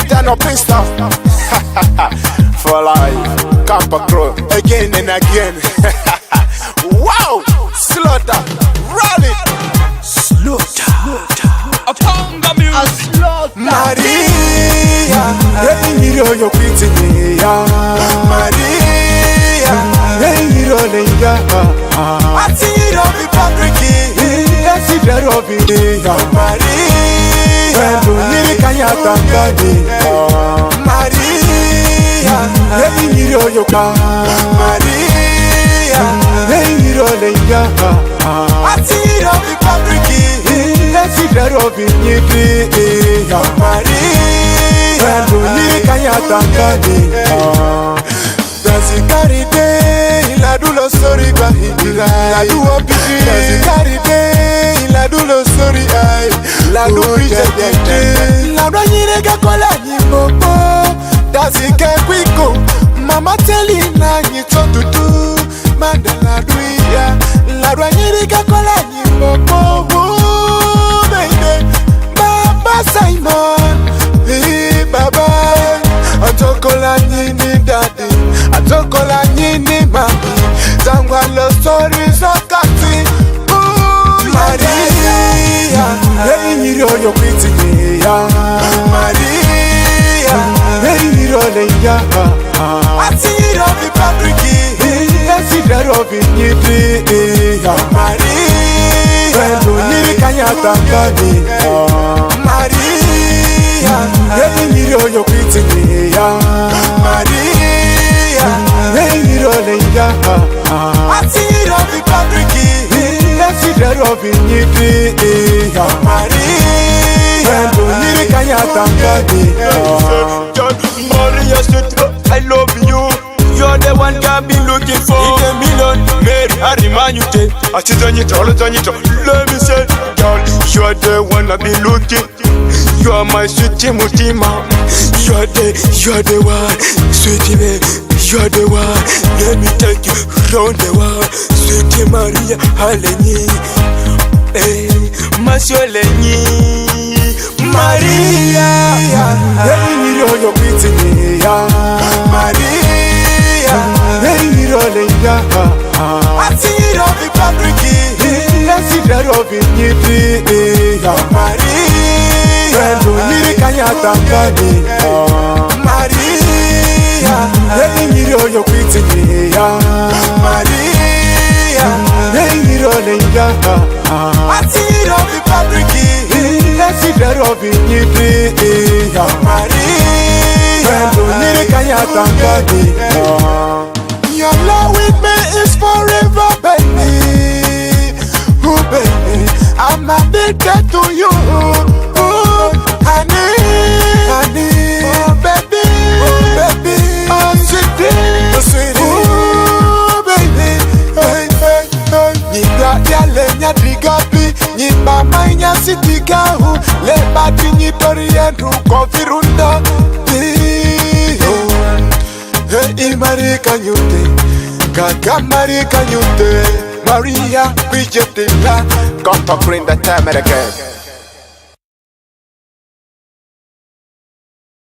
than a pistol. For life, Kappa Crow, again and again. Wow, Slaughter, Rally, Slaughter, upon the music. Maria, hey, you know you're pretty, Maria, hey, you know I see it on the fabric, I see that of it, Maria, when you can Maria, hey, you know you can, Maria, hey, you know I see it on the fabric, I see that of it, Maria, when you can Dazikaride, la dulo sorry ba hidira. La duo piti. Dazikaride, la dulo sorry ay. La du piti. La branyire kakola nyimbopo. Dazike kwiko. Mama teli na nyito tutu. Mandala duia. La branyire kakola nyimbopo. Baby, Baba Simon. Hey Baba. Antokola nyini daddy. Atokola nyini mami. Zangwa lo story so kati. Maria, hey niro yo kwiti ya. Maria, hey niro le ya. Atiro bi pabriki. Asida robi nyidi ya. Maria, wendo nyiri kanya tangani. Maria, hey niro yo kwiti ya. Maria, hey niro le ya. Atiro bi pabriki. Asida robi nyidi ya. Maria, wendo nyiri kanya tangani. Maria Sutra, I love you. You're the one I've been looking for. In a million, Mary, I remind you. I sit on it, all on it. Let me say, girl, you're the one I've been looking. You're my sweetie Mutima. You're the one, sweetie me. You're the one. Let me take you round the world, sweetie Maria Haleni. Hey, Masoleni. Maria, hey, you know you're pretty, Maria, hey, you know I see it on the fabric, I see that of it, Maria, when you can Maria, hey, you know you're pretty, Maria, hey, you know I see it on the fabric. See that of it, Maria, when you can tangani. Your love with me is forever, baby. Oh, baby, I'm addicted to you. Oh, honey, honey, oh, baby, oh, sweetie, oh, baby, hey, hey, hey. Niga yale nya digabi. Nyimba mainya sitikahu. Leba tinyi toriendu kofirunda. Hey, Marika nyute. Gaga Marika nyute. Maria, Bridget, Kappa Crow, the time again.